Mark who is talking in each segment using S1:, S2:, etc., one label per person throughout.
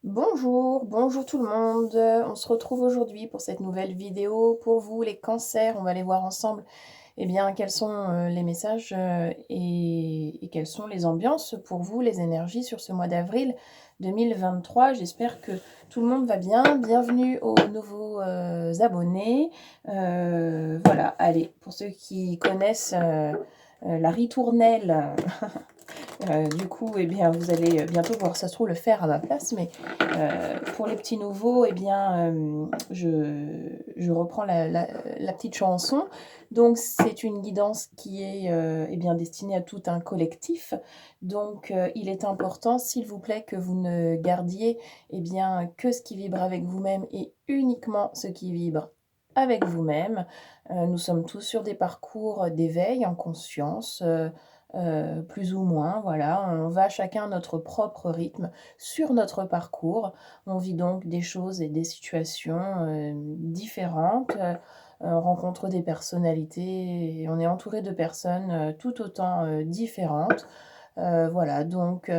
S1: Bonjour, bonjour tout le monde. On se retrouve aujourd'hui pour cette nouvelle vidéo. Pour vous, les cancers, on va aller voir ensemble, quels sont les messages et quelles sont les ambiances pour vous, les énergies sur ce mois d'avril 2023. J'espère que tout le monde va bien. Bienvenue aux nouveaux abonnés. Voilà, allez, pour ceux qui connaissent la ritournelle. Du coup, vous allez bientôt voir, ça se trouve, le faire à ma place. Mais pour les petits nouveaux, je reprends la petite chanson. Donc, c'est une guidance qui est destinée à tout un collectif. Donc, il est important, s'il vous plaît, que vous ne gardiez que ce qui vibre avec vous-même et uniquement ce qui vibre avec vous-même. Nous sommes tous sur des parcours d'éveil en conscience. Plus ou moins, voilà. On va chacun à notre propre rythme sur notre parcours. On vit donc des choses et des situations différentes. On rencontre des personnalités et on est entouré de personnes tout autant différentes. Voilà, donc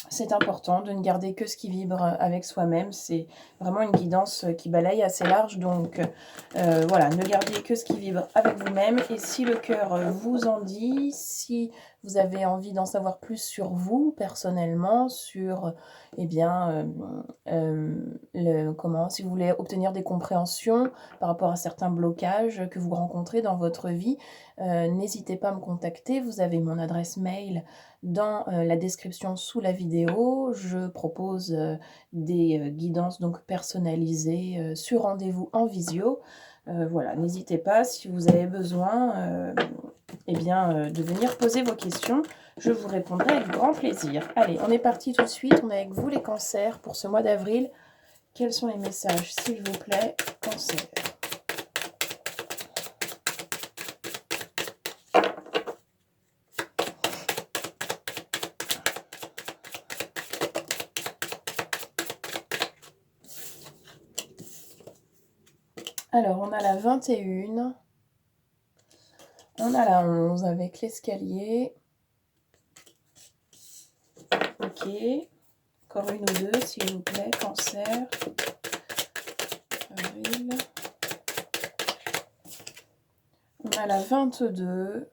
S1: c'est important de ne garder que ce qui vibre avec soi-même. C'est vraiment une guidance qui balaye assez large. Donc voilà, ne gardez que ce qui vibre avec vous-même. Et si le cœur vous en dit, si vous avez envie d'en savoir plus sur vous personnellement, sur si vous voulez obtenir des compréhensions par rapport à certains blocages que vous rencontrez dans votre vie, n'hésitez pas à me contacter. Vous avez mon adresse mail dans la description sous la vidéo. Je propose des guidances donc personnalisées sur rendez-vous en visio. Voilà, n'hésitez pas si vous avez besoin de venir poser vos questions. Je vous répondrai avec grand plaisir. Allez, on est parti tout de suite. On est avec vous les cancers pour ce mois d'avril. Quels sont les messages, s'il vous plaît, cancer? Alors, on a la 21, on a la 11 avec l'escalier. Ok. Encore une ou deux, s'il vous plaît, cancer. Avril. On a la 22.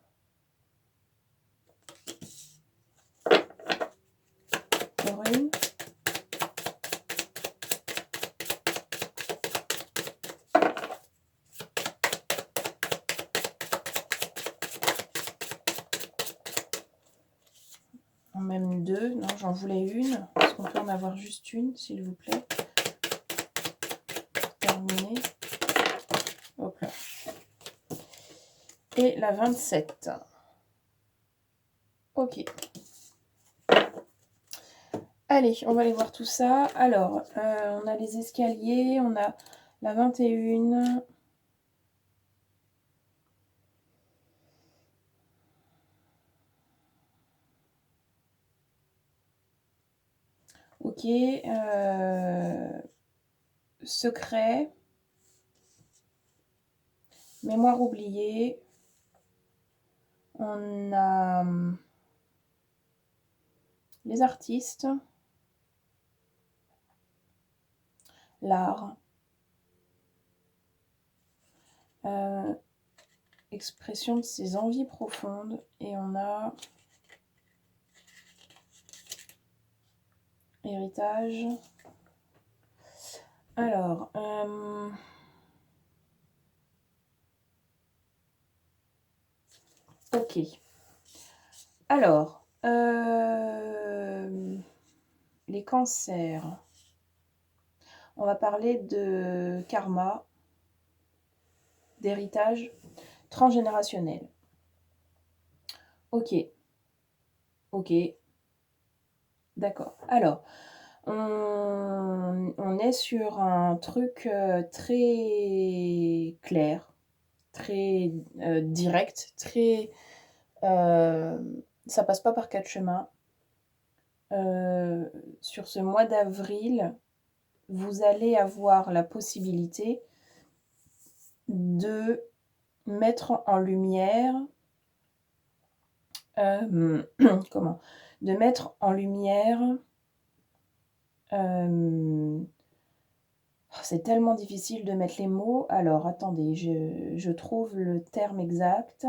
S1: Encore une. Même deux. Non, j'en voulais une. Est-ce qu'on peut en avoir juste une, s'il vous plaît? Terminé. Hop là. Et la 27. Ok. Allez, on va aller voir tout ça. Alors, on a les escaliers, on a la 21. Ok. Secret. Mémoire oubliée. On a les artistes. L'art. Expression de ses envies profondes. Et on a héritage. Alors, ok. Alors, les cancers. On va parler de karma, d'héritage transgénérationnel. Ok. Ok. D'accord. Alors, on est sur un truc très clair, très direct, très... ça passe pas par quatre chemins. Sur ce mois d'avril, vous allez avoir la possibilité de mettre en lumière comment de mettre en lumière C'est tellement difficile de mettre les mots. Alors attendez, je trouve le terme exact.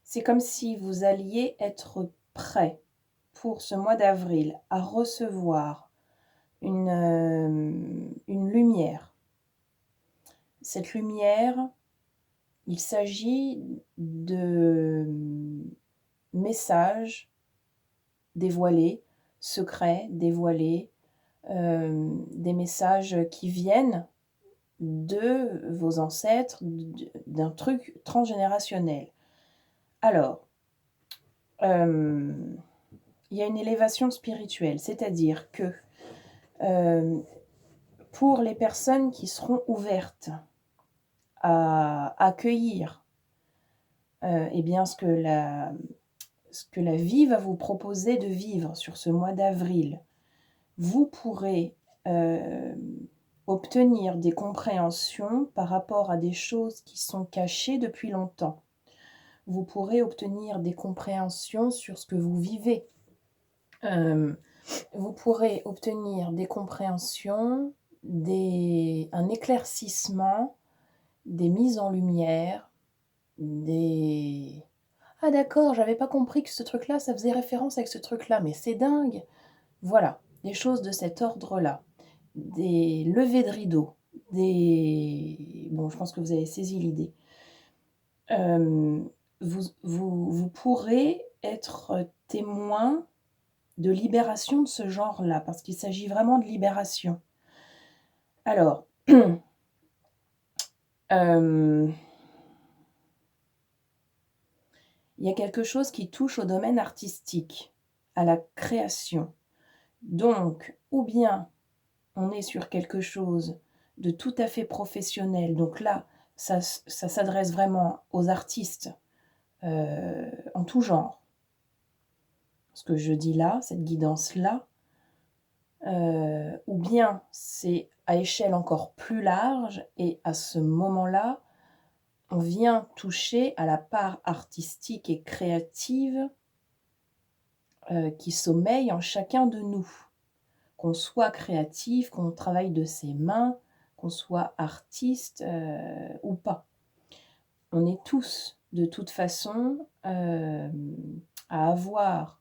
S1: C'est comme si vous alliez être prêt pour ce mois d'avril à recevoir une lumière. Cette lumière, il s'agit de messages dévoilés, secrets dévoilés, des messages qui viennent de vos ancêtres, d'un truc transgénérationnel. Alors, il y a une élévation spirituelle, c'est-à-dire que pour les personnes qui seront ouvertes à accueillir eh bien, ce que la vie va vous proposer de vivre sur ce mois d'avril, vous pourrez obtenir des compréhensions par rapport à des choses qui sont cachées depuis longtemps. Vous pourrez obtenir des compréhensions sur ce que vous vivez. Vous pourrez obtenir des compréhensions, un éclaircissement, des mises en lumière, des... Ah d'accord, j'avais pas compris que ce truc-là, ça faisait référence avec ce truc-là, mais c'est dingue. Voilà, des choses de cet ordre-là. Des levées de rideaux, Bon, je pense que vous avez saisi l'idée. Vous pourrez être témoin de libération de ce genre-là, parce qu'il s'agit vraiment de libération. Alors, il y a quelque chose qui touche au domaine artistique, à la création. Donc, ou bien on est sur quelque chose de tout à fait professionnel, donc là, ça s'adresse vraiment aux artistes en tout genre. Ce que je dis là, cette guidance-là, ou bien c'est à échelle encore plus large, et à ce moment-là, on vient toucher à la part artistique et créative qui sommeille en chacun de nous. Qu'on soit créatif, qu'on travaille de ses mains, qu'on soit artiste ou pas. On est tous, de toute façon, à avoir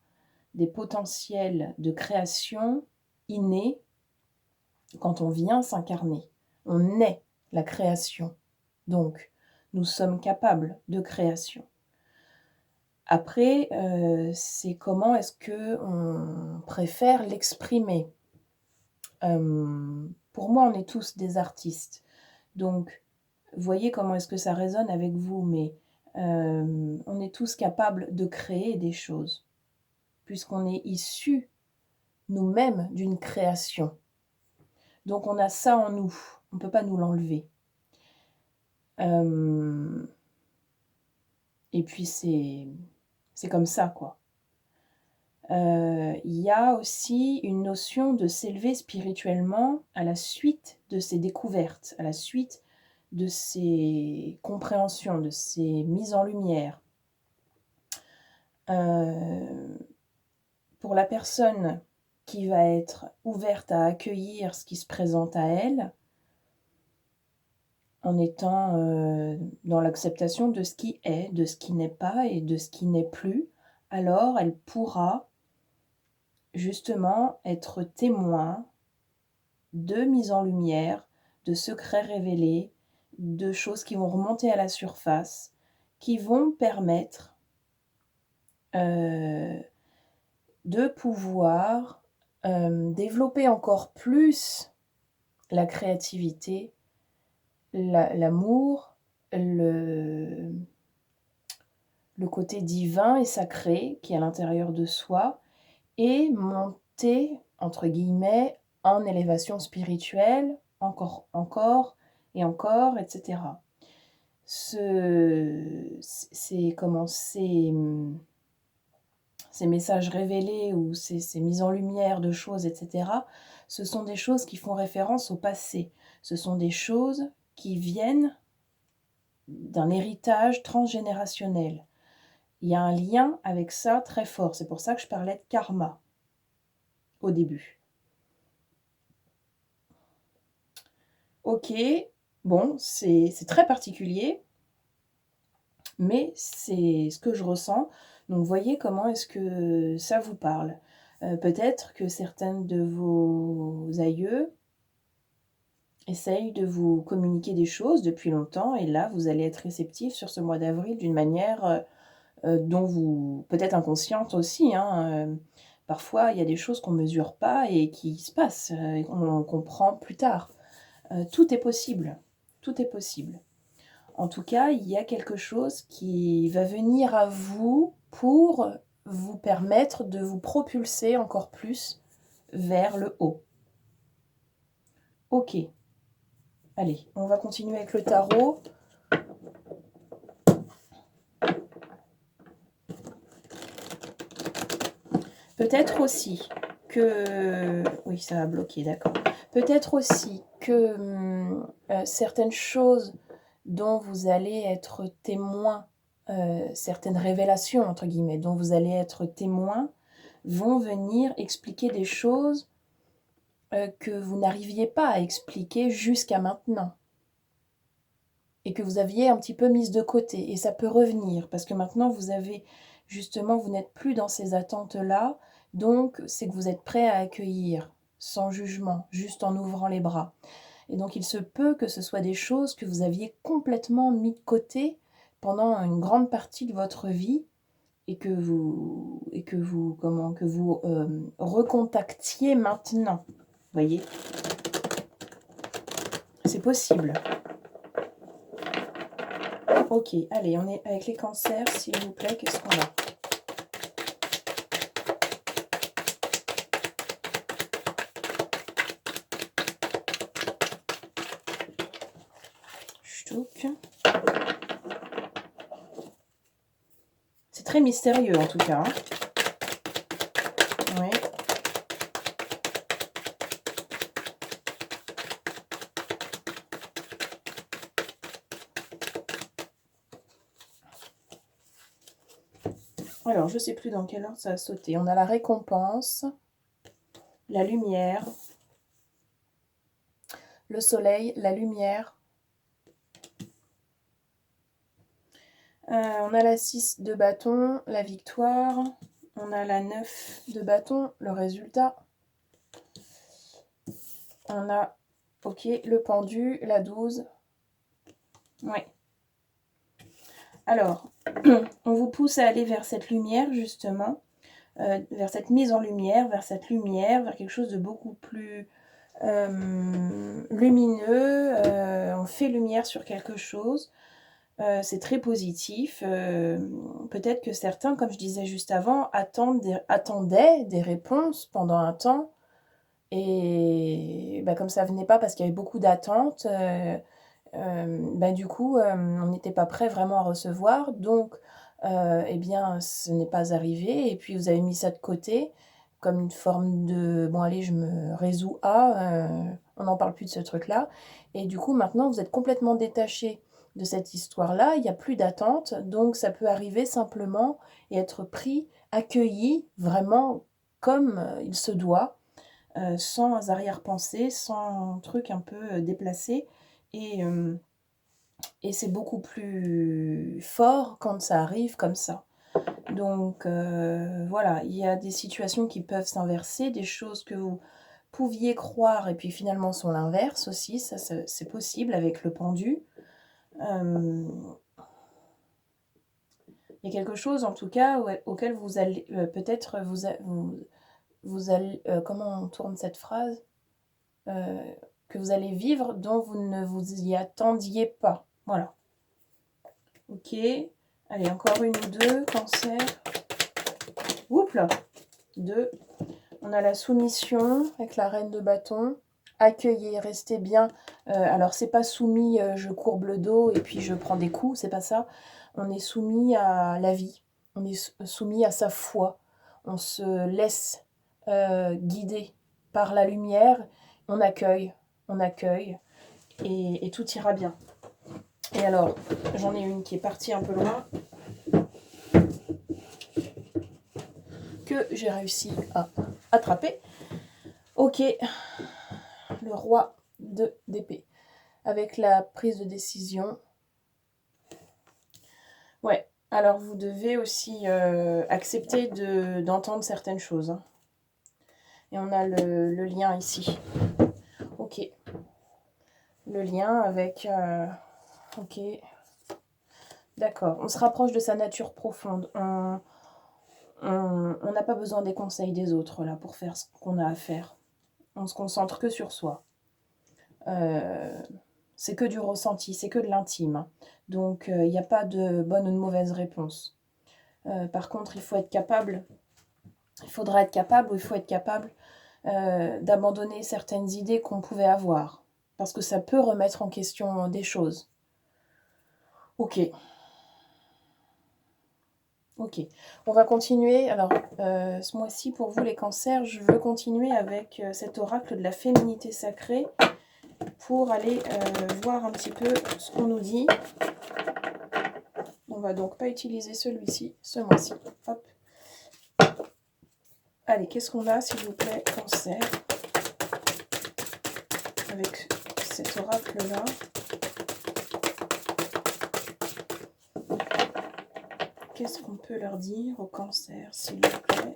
S1: des potentiels de création innés quand on vient s'incarner. On est la création. Donc, nous sommes capables de création. Après, c'est comment est-ce qu'on préfère l'exprimer. Pour moi, on est tous des artistes. Donc, voyez comment est-ce que ça résonne avec vous, mais on est tous capables de créer des choses, puisqu'on est issus nous-mêmes d'une création. Donc, on a ça en nous, on ne peut pas nous l'enlever. Et puis, c'est comme ça, quoi. Il y a aussi une notion de s'élever spirituellement à la suite de ces découvertes, à la suite de ces compréhensions, de ces mises en lumière. Pour la personne qui va être ouverte à accueillir ce qui se présente à elle, en étant dans l'acceptation de ce qui est, de ce qui n'est pas et de ce qui n'est plus, alors elle pourra justement être témoin de mise en lumière, de secrets révélés, de choses qui vont remonter à la surface, qui vont permettre de pouvoir développer encore plus la créativité, l'amour, le côté divin et sacré qui est à l'intérieur de soi, et monter, entre guillemets, en élévation spirituelle, encore, etc. Comment ces messages révélés ou ces mises en lumière de choses, etc., ce sont des choses qui font référence au passé. Ce sont des choses qui viennent d'un héritage transgénérationnel. Il y a un lien avec ça très fort. C'est pour ça que je parlais de karma au début. Ok, bon, c'est très particulier, mais c'est ce que je ressens. Donc voyez comment est-ce que ça vous parle. Peut-être que certaines de vos aïeux essayent de vous communiquer des choses depuis longtemps, et là, vous allez être réceptif sur ce mois d'avril d'une manière dont vous, peut-être inconsciente aussi, hein, parfois, il y a des choses qu'on ne mesure pas et qui se passent, et qu'on comprend plus tard. Tout est possible, tout est possible. En tout cas, il y a quelque chose qui va venir à vous pour vous permettre de vous propulser encore plus vers le haut. Ok. Allez, on va continuer avec le tarot. Peut-être aussi que... Oui, ça a bloqué, d'accord. Peut-être aussi que certaines choses dont vous allez être témoin, certaines révélations, entre guillemets, dont vous allez être témoin, vont venir expliquer des choses que vous n'arriviez pas à expliquer jusqu'à maintenant. Et que vous aviez un petit peu mise de côté. Et ça peut revenir, parce que maintenant, vous avez, justement, vous n'êtes plus dans ces attentes-là. Donc, c'est que vous êtes prêt à accueillir, sans jugement, juste en ouvrant les bras. Et donc, il se peut que ce soit des choses que vous aviez complètement mis de côté pendant une grande partie de votre vie, et que vous recontactiez maintenant. Voyez, c'est possible. Ok, allez, on est avec les cancers, s'il vous plaît, qu'est-ce qu'on a? Ch'touk. C'est très mystérieux en tout cas. Hein. Oui. Alors, je ne sais plus dans quelle ordre ça a sauté. On a la récompense, la lumière, le soleil, la lumière. On a la 6 de bâton, la victoire. On a la 9 de bâton, le résultat. On a, ok, le pendu, la 12. Oui. Alors, on vous pousse à aller vers cette lumière, justement, vers cette mise en lumière, vers cette lumière, vers quelque chose de beaucoup plus lumineux. On fait lumière sur quelque chose. C'est très positif. Peut-être que certains, comme je disais juste avant, attendaient des réponses pendant un temps. Et comme ça ne venait pas parce qu'il y avait beaucoup d'attentes, du coup, on n'était pas prêt vraiment à recevoir. Donc, eh bien, ce n'est pas arrivé. Et puis, vous avez mis ça de côté comme une forme de bon, allez, je me résous à, on n'en parle plus de ce truc-là. Et du coup, maintenant, vous êtes complètement détaché de cette histoire-là. Il n'y a plus d'attente. Donc, ça peut arriver simplement et être pris, accueilli vraiment comme il se doit, sans arrière-pensée, sans truc un peu déplacé. Et c'est beaucoup plus fort quand ça arrive comme ça. Donc voilà, il y a des situations qui peuvent s'inverser, des choses que vous pouviez croire et puis finalement sont l'inverse aussi, ça c'est possible avec le pendu. Il y a quelque chose en tout cas auquel vous allez peut-être vous allez, comment on tourne cette phrase, que vous allez vivre dont vous ne vous y attendiez pas. Voilà. Ok. Allez, encore une ou deux, cancer. Oups là. 2. On a la soumission avec la reine de bâton. Accueillez, restez bien. Alors, c'est pas soumis, je courbe le dos et puis je prends des coups, c'est pas ça. On est soumis à la vie. On est soumis à sa foi. On se laisse guider par la lumière. On accueille et tout ira bien. Et alors, j'en ai une qui est partie un peu loin. que j'ai réussi à attraper. Ok, le roi d'épée. Avec la prise de décision. Ouais, alors vous devez aussi accepter d'entendre certaines choses. Hein. Et on a le lien ici. Ok. Le lien avec... ok. D'accord. On se rapproche de sa nature profonde. On n'a pas besoin des conseils des autres là pour faire ce qu'on a à faire. On se concentre que sur soi. C'est que du ressenti, c'est que de l'intime. Hein. Donc il n'y a pas de bonne ou de mauvaise réponse. Par contre, il faudra être capable d'abandonner certaines idées qu'on pouvait avoir. Parce que ça peut remettre en question des choses. Ok. Ok. On va continuer. Alors, ce mois-ci, pour vous les cancers, je veux continuer avec cet oracle de la féminité sacrée pour aller voir un petit peu ce qu'on nous dit. On va donc pas utiliser celui-ci, ce mois-ci. Hop. Allez, qu'est-ce qu'on a, s'il vous plaît, cancer, avec cet oracle-là. Qu'est-ce qu'on peut leur dire au cancer, s'il vous plaît?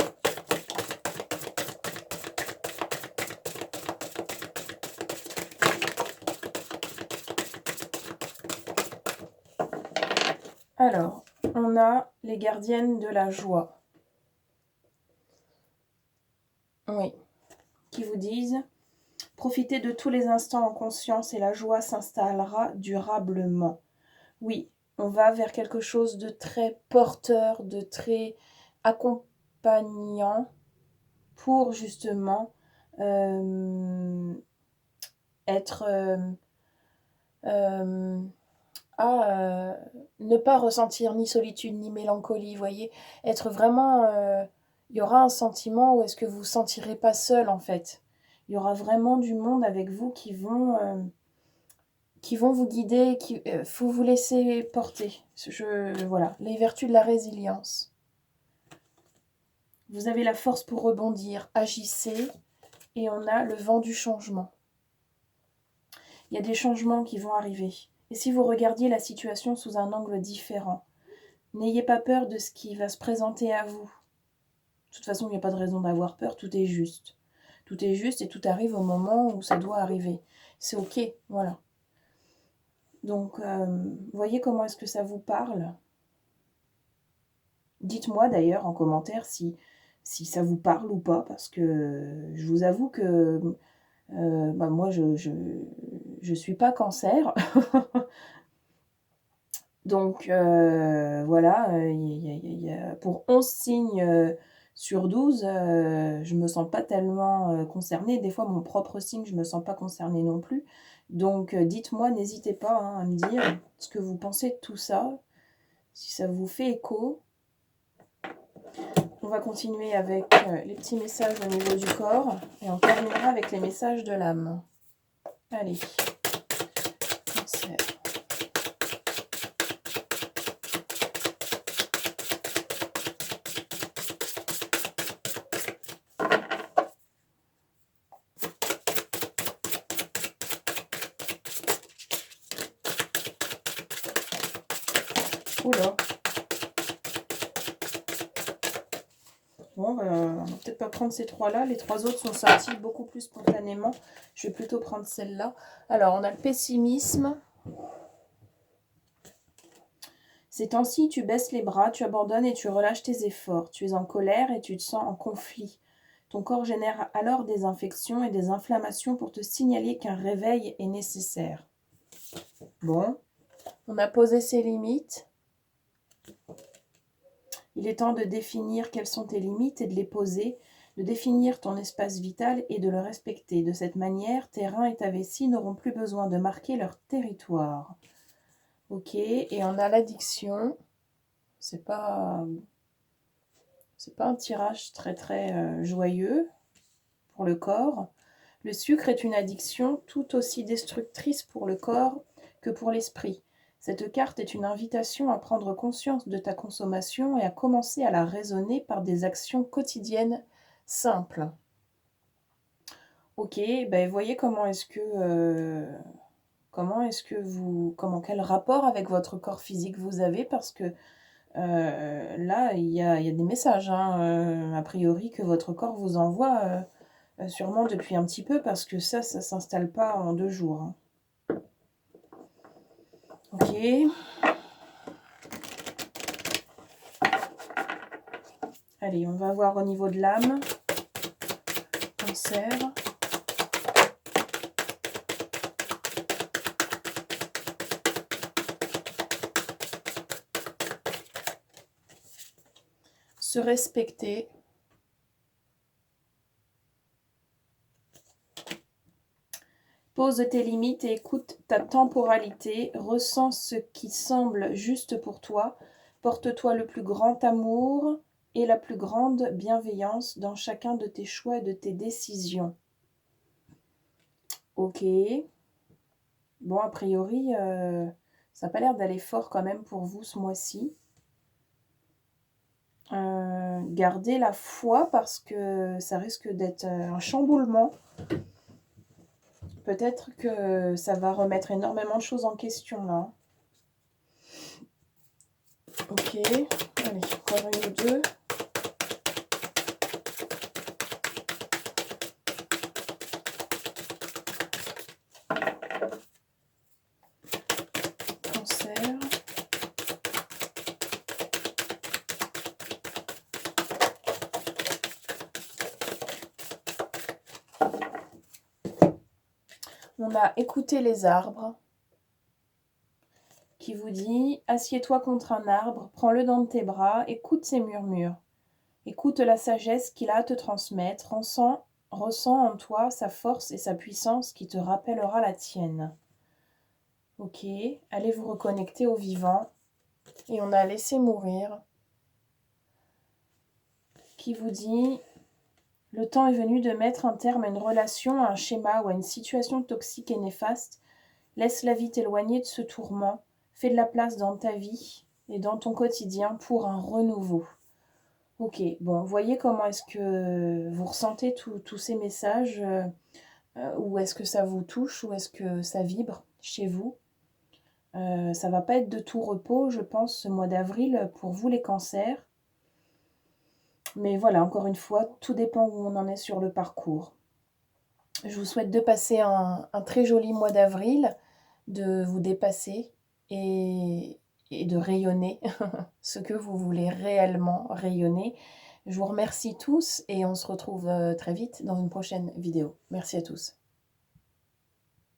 S1: Alors, on a les gardiennes de la joie. Oui. Qui vous disent: profitez de tous les instants en conscience et la joie s'installera durablement. Oui, on va vers quelque chose de très porteur, de très accompagnant pour justement être ne pas ressentir ni solitude ni mélancolie, voyez, être vraiment, il y aura un sentiment où est-ce que vous ne vous sentirez pas seul en fait. Il y aura vraiment du monde avec vous qui vont vous guider, qui faut vous laisser porter. Voilà, les vertus de la résilience. Vous avez la force pour rebondir, agissez, et on a le vent du changement. Il y a des changements qui vont arriver. Et si vous regardiez la situation sous un angle différent, n'ayez pas peur de ce qui va se présenter à vous. De toute façon, il n'y a pas de raison d'avoir peur, tout est juste. Tout est juste et tout arrive au moment où ça doit arriver. C'est ok, voilà. Donc, voyez comment est-ce que ça vous parle. Dites-moi d'ailleurs en commentaire si ça vous parle ou pas, parce que je vous avoue que moi, je suis pas cancer. Donc, voilà, pour 11 signes sur 12, je me sens pas tellement concernée. Des fois, mon propre signe, je me sens pas concernée non plus. Donc, dites-moi, n'hésitez pas à me dire ce que vous pensez de tout ça, si ça vous fait écho. On va continuer avec les petits messages au niveau du corps et on terminera avec les messages de l'âme. Allez, cancer. Oula. Bon, on va peut-être pas prendre ces trois-là. Les trois autres sont sortis beaucoup plus spontanément. Je vais plutôt prendre celle-là. Alors, on a le pessimisme. Ces temps-ci, tu baisses les bras, tu abandonnes et tu relâches tes efforts. Tu es en colère et tu te sens en conflit. Ton corps génère alors des infections et des inflammations pour te signaler qu'un réveil est nécessaire. Bon, on a posé ses limites. Il est temps de définir quelles sont tes limites et de les poser, de définir ton espace vital et de le respecter. De cette manière, tes reins et ta vessie n'auront plus besoin de marquer leur territoire. Ok, et on a l'addiction. C'est pas un tirage très très joyeux pour le corps. Le sucre est une addiction tout aussi destructrice pour le corps que pour l'esprit. Cette carte est une invitation à prendre conscience de ta consommation et à commencer à la raisonner par des actions quotidiennes simples. Ok, ben voyez quel rapport avec votre corps physique vous avez, parce que là, il y a des messages, hein, a priori, que votre corps vous envoie, sûrement depuis un petit peu, parce que ça s'installe pas en 2 jours, hein. Ok. Allez, on va voir au niveau de l'âme. Cancer. Se respecter. Pose tes limites et écoute ta temporalité. Ressens ce qui semble juste pour toi. Porte-toi le plus grand amour et la plus grande bienveillance dans chacun de tes choix et de tes décisions. Ok. Bon, a priori, ça n'a pas l'air d'aller fort quand même pour vous ce mois-ci. Gardez la foi, parce que ça risque d'être un chamboulement. Peut-être que ça va remettre énormément de choses en question là. Ok, allez, encore une ou deux. Cancer. On a écouté les arbres, qui vous dit: assieds-toi contre un arbre, prends-le dans tes bras, écoute ses murmures, écoute la sagesse qu'il a à te transmettre, ressens en toi sa force et sa puissance qui te rappellera la tienne. Ok, allez vous reconnecter au vivant. Et on a laissé mourir, qui vous dit: le temps est venu de mettre un terme à une relation, à un schéma ou à une situation toxique et néfaste. Laisse la vie t'éloigner de ce tourment. Fais de la place dans ta vie et dans ton quotidien pour un renouveau. Ok, bon, voyez comment est-ce que vous ressentez tous ces messages, ou est-ce que ça vous touche, ou est-ce que ça vibre chez vous. Ça va pas être de tout repos, je pense, ce mois d'avril pour vous les cancers. Mais voilà, encore une fois, tout dépend où on en est sur le parcours. Je vous souhaite de passer un très joli mois d'avril, de vous dépasser et de rayonner ce que vous voulez réellement rayonner. Je vous remercie tous et on se retrouve très vite dans une prochaine vidéo. Merci à tous.